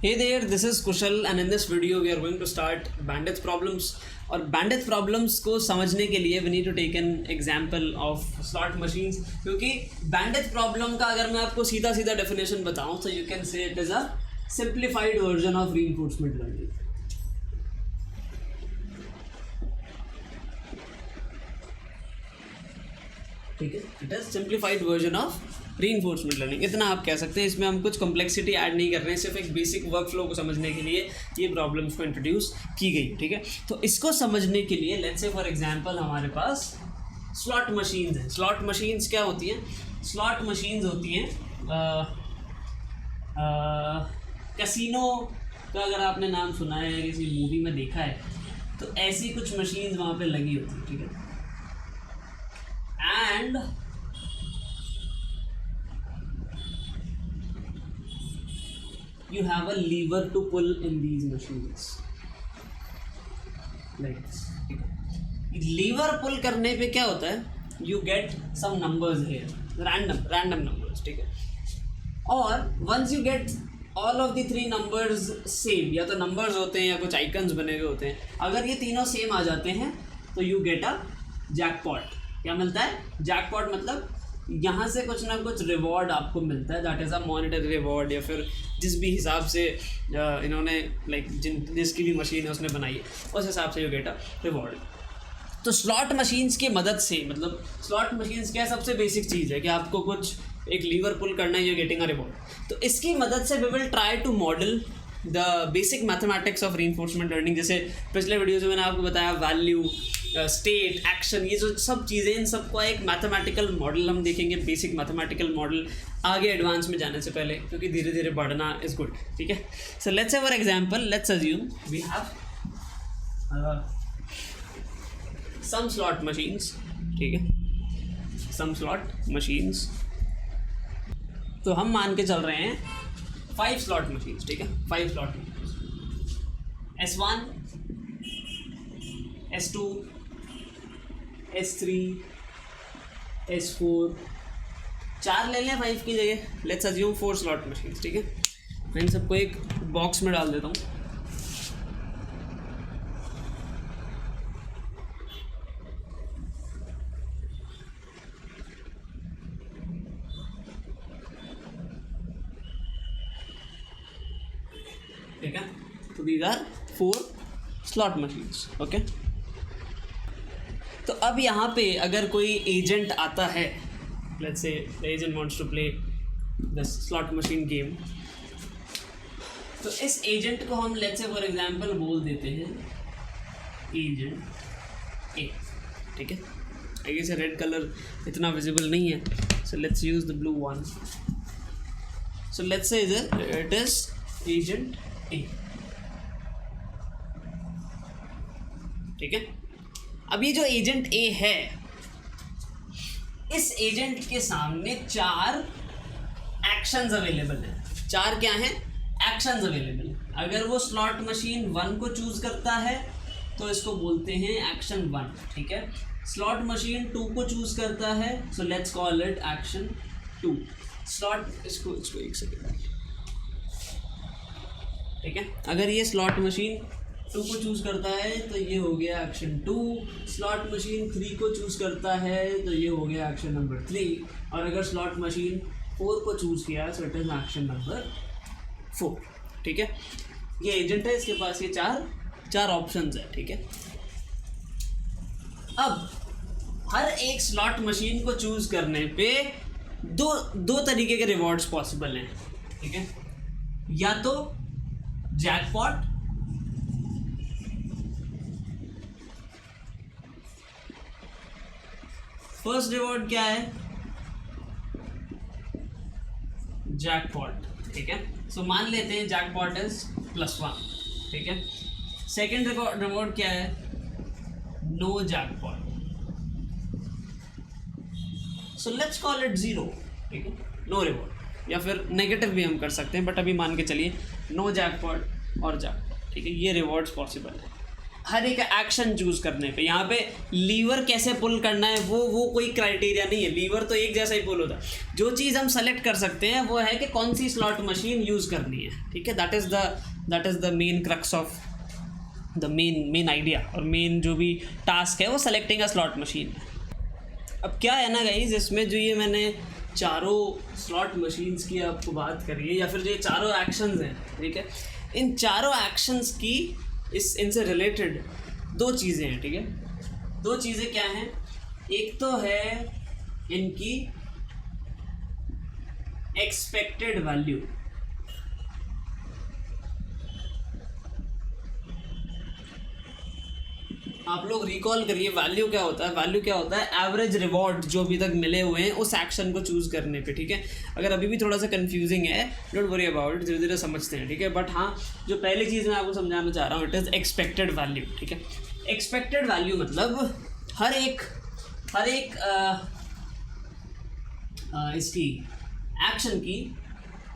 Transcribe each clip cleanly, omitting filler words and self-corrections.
Hey there, this is Kushal and in this video we are going to start bandwidth problems. और bandwidth problems को समझने के लिए we need to take an example of slot machines, क्योंकि bandwidth problem का अगर मैं आपको सीधा सीधा definition बताऊं तो you can say it is a simplified version of reinforcement learning. ठीक है, it is simplified version of reinforcement learning. इतना आप कह सकते हैं. इसमें हम कुछ कॉम्प्लेक्सिटी ऐड नहीं कर रहे हैं, सिर्फ एक बेसिक वर्क फ्लो को समझने के लिए ये प्रॉब्लम्स को इंट्रोड्यूस की गई. ठीक है, तो इसको समझने के लिए लेट्स से फॉर एग्जांपल हमारे पास स्लॉट मशीन्स हैं. स्लॉट मशीन्स क्या होती हैं? स्लॉट मशीन्स होती हैं कैसीनो का अगर आपने नाम सुना है या किसी मूवी में देखा है तो ऐसी कुछ मशीन्स वहाँ पे लगी होती हैं. ठीक है, and you have a lever to pull in these machines like this. lever pull करने पे क्या होता है? You get some numbers here, random numbers. ठीक है, और once you get all of the three numbers same, या तो numbers होते हैं या कुछ icons बने हुए होते हैं, अगर ये तीनों same आ जाते हैं तो you get a jackpot. क्या मिलता है? जैकपॉट मतलब यहाँ से कुछ ना कुछ रिवॉर्ड आपको मिलता है. That is a monetary reward, या फिर जिस भी हिसाब से इन्होंने जिसकी भी मशीन है उसने बनाई है उस हिसाब से यू गेट अ रिवॉर्ड. तो स्लॉट मशीन्स की मदद से, मतलब स्लॉट मशीन्स क्या सबसे बेसिक चीज़ है कि आपको कुछ एक लीवर पुल करना है, यू गेटिंग अ रिवॉर्ड. तो इसकी मदद से we will try to model the basic mathematics of reinforcement learning. जैसे पिछले वीडियोज़ में मैंने आपको बताया वैल्यू, स्टेट, एक्शन, ये जो सब चीज़ें, इन सबका एक मैथमेटिकल मॉडल हम देखेंगे. बेसिक मैथमेटिकल मॉडल आगे एडवांस में जाने से पहले, क्योंकि धीरे धीरे बढ़ना इज़ गुड. ठीक है, so let's say for example let's assume we have some slot machines. ठीक है, सम स्लॉट मशीन्स. तो हम मान के चल रहे हैं 5 स्लॉट मशीन्स. ठीक है, 5 slot machines, S1, S2, S3, S4, 4 ले लें 5 की जगह. Let's assume 4 slot machines. ठीक है, मैं इन सबको एक बॉक्स में डाल देता हूँ. ठीक है, तो these are 4 slot machines. Okay, तो अब यहाँ पे अगर कोई एजेंट आता है, let's say the agent wants to play the slot machine game, तो इस एजेंट को हम लेट्स से फॉर एग्जांपल बोल देते हैं एजेंट ए. ठीक है, आई गेस रेड कलर इतना विजिबल नहीं है, so let's use the blue one. So let's से इट इज एजेंट ए. ठीक है, अब ये जो एजेंट ए है, इस एजेंट के सामने 4 एक्शंस अवेलेबल हैं. 4 क्या हैं? एक्शंस अवेलेबल हैं. अगर वो स्लॉट मशीन 1 को चूज करता है तो इसको बोलते हैं एक्शन 1. ठीक है, स्लॉट मशीन 2 को चूज करता है, so let's call it action 2. Slot इसको एक सेकेंड. ठीक है, अगर ये स्लॉट मशीन 2 को चूज़ करता है तो ये हो गया एक्शन 2. स्लॉट मशीन 3 को चूज़ करता है तो ये हो गया एक्शन नंबर 3. और अगर स्लॉट मशीन 4 को चूज़ किया है तो इट इज एक्शन नंबर 4. ठीक है, ये एजेंट है, इसके पास ये चार ऑप्शंस है. ठीक है, अब हर एक स्लॉट मशीन को चूज़ करने पे दो तरीके के रिवॉर्ड्स पॉसिबल हैं. ठीक है, या तो जैकपॉट, फर्स्ट रिवॉर्ड क्या है? जैकपॉट. ठीक है, सो मान लेते हैं जैकपॉट इज +1. ठीक है, सेकेंड रिवॉर्ड क्या है? No jackpot. So let's call it 0. ठीक है, नो रिवॉर्ड, या फिर नेगेटिव भी हम कर सकते हैं, बट अभी मान के चलिए नो जैकपॉट और जैकपॉट. ठीक है, ये रिवॉर्ड्स पॉसिबल है. हर एक एक्शन चूज करने पे। यहाँ पे लीवर कैसे पुल करना है वो कोई क्राइटेरिया नहीं है, लीवर तो एक जैसा ही पुल होता है। जो चीज़ हम सेलेक्ट कर सकते हैं वो है कि कौन सी स्लॉट मशीन यूज़ करनी है, ठीक है। That is the main crux of the main idea, और मेन जो भी टास्क है वो सेलेक्टिंग अ स्लॉट मशीन है। अब क्या है ना गाइस, इसमें जो ये मैंने चारों स्लॉट मशीन्स की आपको बात करी है, या फिर जो ये चारों एक्शंस हैं, ठीक है, इन चारों एक्शंस की इनसे रिलेटेड दो चीज़ें हैं, ठीक है। दो चीज़ें क्या हैं? एक तो है इनकी एक्सपेक्टेड वैल्यू। आप लोग रिकॉल करिए, वैल्यू क्या होता है? वैल्यू क्या होता है? एवरेज रिवॉर्ड जो अभी तक मिले हुए हैं उस एक्शन को चूज करने पे, ठीक है। अगर अभी भी थोड़ा सा कंफ्यूजिंग है, डोंट वरी अबाउट इट, धीरे धीरे समझते हैं, ठीक है। बट हाँ, जो पहली चीज़ मैं आपको समझाना चाह रहा हूँ, इट इज़ एक्सपेक्टेड वैल्यू, ठीक है। एक्सपेक्टेड वैल्यू मतलब हर एक इसकी एक्शन की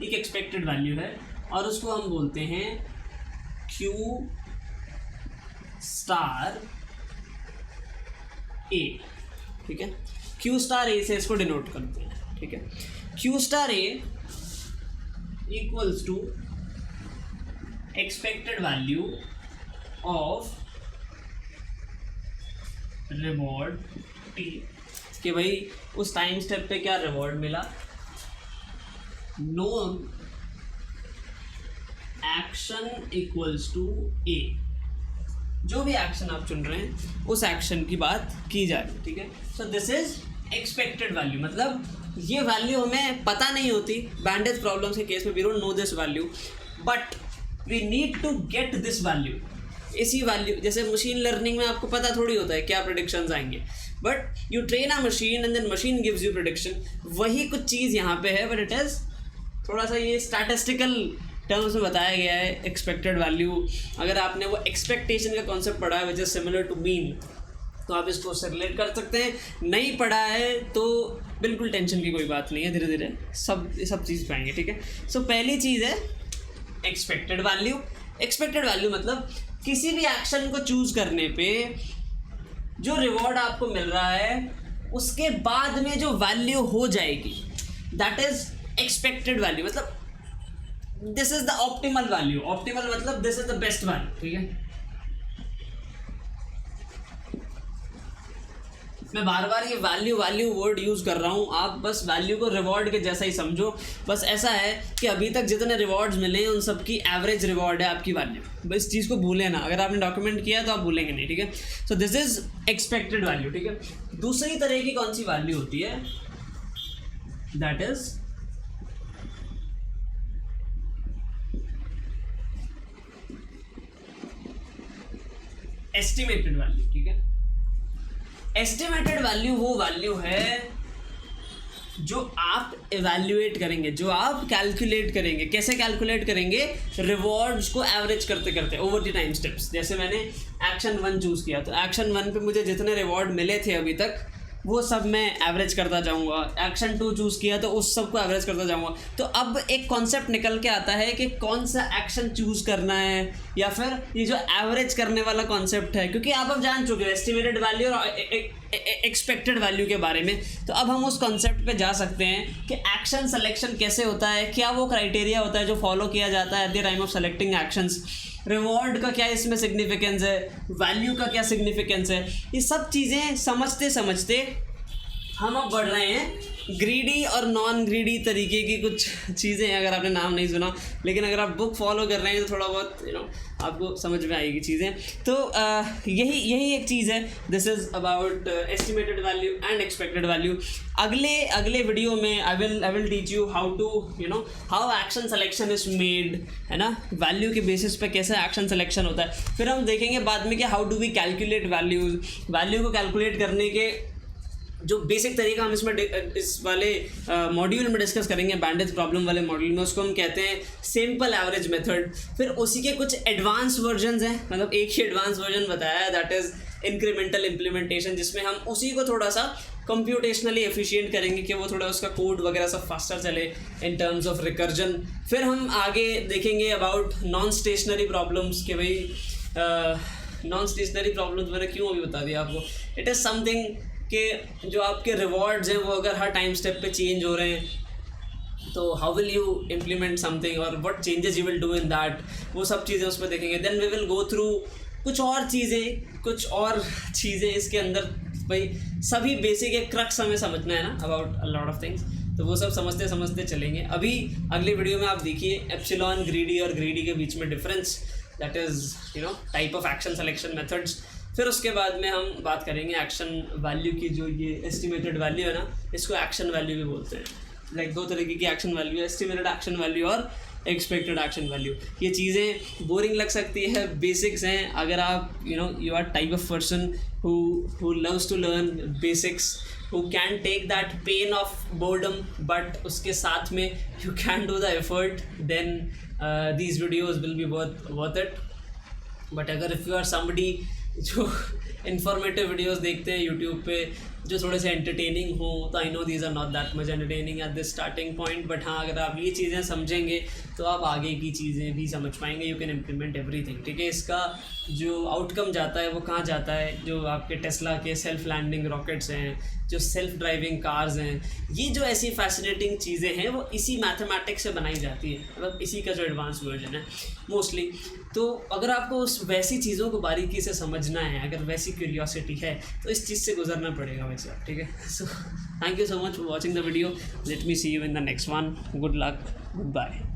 एक एक्सपेक्टेड वैल्यू है, और उसको हम बोलते हैं Q स्टार A, ठीक है। Q स्टार A से इसको डिनोट करते हैं, ठीक है। Q star A equals to expected value of reward T, कि भाई उस टाइम स्टेप पे क्या रिवॉर्ड मिला, known action equals to A। जो भी एक्शन आप चुन रहे हैं उस एक्शन की बात की जा रही है, ठीक है। So this is expected value, मतलब ये वैल्यू हमें पता नहीं होती। बैंडेज प्रॉब्लम्स के केस में we don't know this value, but we need to get this value. इसी वैल्यू, जैसे मशीन लर्निंग में आपको पता थोड़ी होता है क्या प्रेडिक्शंस आएंगे, but you train a machine and then machine gives you prediction. वही कुछ चीज़ यहाँ पे है, बट इट इज़ थोड़ा सा ये स्टैटिस्टिकल टर्म्स में बताया गया है। एक्सपेक्टेड वैल्यू, अगर आपने वो एक्सपेक्टेशन का कॉन्सेप्ट पढ़ा है which is similar to mean, तो आप इसको उससे रिलेट कर सकते हैं। नहीं पढ़ा है तो बिल्कुल टेंशन की कोई बात नहीं है, धीरे धीरे सब चीज़ पाएंगे, ठीक है। सो पहली चीज़ है एक्सपेक्टेड वैल्यू। एक्सपेक्टेड वैल्यू मतलब किसी भी एक्शन को चूज करने पे जो रिवॉर्ड आपको मिल रहा है उसके बाद में जो वैल्यू हो जाएगी, दैट इज एक्सपेक्टेड वैल्यू। मतलब this is the optimal value. Optimal मतलब this is the best value, ठीक है। मैं बार बार ये वैल्यू वर्ड यूज कर रहा हूँ, आप बस वैल्यू को रिवॉर्ड के जैसा ही समझो। बस ऐसा है कि अभी तक जितने रिवॉर्ड्स मिले हैं उन सब की एवरेज रिवॉर्ड है आपकी वैल्यू। बस इस चीज़ को भूलें ना, अगर आपने डॉक्यूमेंट किया तो आप भूलेंगे नहीं, ठीक है। So this is expected value, ठीक है। दूसरी तरह की कौन सी वैल्यू होती है? दैट इज एस्टिमेटेड वैल्यू, ठीक है। एस्टिमेटेड वैल्यू वो वैल्यू है जो आप इवैल्यूएट करेंगे, जो आप कैलकुलेट करेंगे। कैसे कैलकुलेट करेंगे? रिवॉर्ड्स को एवरेज करते करते ओवर द टाइम स्टेप्स। जैसे मैंने एक्शन 1 चूज़ किया, तो एक्शन 1 पे मुझे जितने रिवॉर्ड मिले थे अभी तक वो सब मैं एवरेज करता जाऊंगा। एक्शन 2 चूज़ किया तो उस सब को एवरेज करता जाऊंगा। तो अब एक कॉन्सेप्ट निकल के आता है कि कौन सा एक्शन चूज़ करना है, या फिर ये जो एवरेज करने वाला कॉन्सेप्ट है, क्योंकि आप अब जान चुके हो एस्टिमेटेड वैल्यू और एक्सपेक्टेड वैल्यू के बारे में। तो अब हम उस कॉन्सेप्ट पे जा सकते हैं कि एक्शन सिलेक्शन कैसे होता है, क्या वो क्राइटेरिया होता है जो फॉलो किया जाता है at the time of selecting actions, reward का क्या इसमें सिग्निफिकेंस है, वैल्यू का क्या सिग्निफिकेंस है। ये सब चीज़ें समझते समझते हम अब बढ़ रहे हैं ग्रीडी और नॉन ग्रीडी तरीके की कुछ चीज़ें हैं। अगर आपने नाम नहीं सुना, लेकिन अगर आप बुक फॉलो कर रहे हैं तो थोड़ा बहुत आपको समझ में आएगी चीज़ें। तो यही एक चीज़ है। This is about estimated value and expected value. अगले वीडियो में I will teach you how to how action selection is made, है ना। वैल्यू के बेसिस पे कैसे एक्शन सिलेक्शन होता है। फिर हम देखेंगे बाद में कि how do we calculate values. Value को कैलकुलेट करने के जो बेसिक तरीका हम इसमें इस वाले मॉड्यूल में डिस्कस करेंगे, बैंडेज प्रॉब्लम वाले मॉड्यूल में, उसको हम कहते हैं सिंपल एवरेज मेथड। फिर उसी के कुछ एडवांस वर्जन्स हैं, मतलब एक ही एडवांस वर्जन बताया है, दैट इज़ इंक्रीमेंटल इम्प्लीमेंटेशन, जिसमें हम उसी को थोड़ा सा कंप्यूटेशनली एफिशिएंट करेंगे कि वो थोड़ा उसका कोड वगैरह सब फास्टर चले इन टर्म्स ऑफ रिकर्जन। फिर हम आगे देखेंगे अबाउट नॉन स्टेशनरी प्रॉब्लम्स, कि भाई नॉन स्टेशनरी प्रॉब्लम्स मैंने क्यों अभी बता दिया आपको. इट इज़ समथिंग कि जो आपके रिवॉर्ड्स हैं वो अगर हर टाइम स्टेप पे चेंज हो रहे हैं तो how will you implement something और what changes you will do in that, वो सब चीज़ें उसमें देखेंगे. Then we will go through कुछ और चीज़ें इसके अंदर. भाई सभी बेसिक एक क्रक्स हमें समझना है ना about a lot of things, तो वो सब समझते समझते चलेंगे. अभी अगली वीडियो में आप देखिए एप्सिलॉन ग्रीडी और ग्रीडी के बीच में difference, that is type of action selection methods. फिर उसके बाद में हम बात करेंगे एक्शन वैल्यू की. जो ये एस्टिमेटेड वैल्यू है ना, इसको एक्शन वैल्यू भी बोलते हैं. लाइक दो तरीके की एक्शन वैल्यू है, एस्टिमेटेड एक्शन वैल्यू और एक्सपेक्टेड एक्शन वैल्यू. ये चीज़ें बोरिंग लग सकती है, बेसिक्स हैं. अगर आप you are type of person who loves to learn basics, who can take that pain of boredom, but उसके साथ में you can do the effort, then these videos will be worth it. But अगर if you are somebody जो informative videos देखते हैं YouTube पे जो थोड़े से एंटरटेनिंग हो, तो I know these are not that much entertaining at this starting point. But हाँ, अगर आप ये चीज़ें समझेंगे तो आप आगे की चीज़ें भी समझ पाएंगे. You can implement everything. ठीक है, इसका जो आउटकम जाता है वो कहाँ जाता है, जो आपके टेस्ला के सेल्फ लैंडिंग रॉकेट्स हैं, जो सेल्फ ड्राइविंग कार्स हैं, ये जो ऐसी फैसिनेटिंग चीज़ें हैं वो इसी मैथमेटिक्स से बनाई जाती है. मतलब इसी का जो एडवांस वर्जन है मोस्टली. तो अगर आपको उस वैसी चीज़ों को बारीकी से समझना है, अगर वैसी क्यूरियोसिटी है, तो इस चीज़ से गुजरना पड़ेगा वैसे. ठीक है, so thank you so much for watching the video. Let me see you in the next one. Good luck, good bye.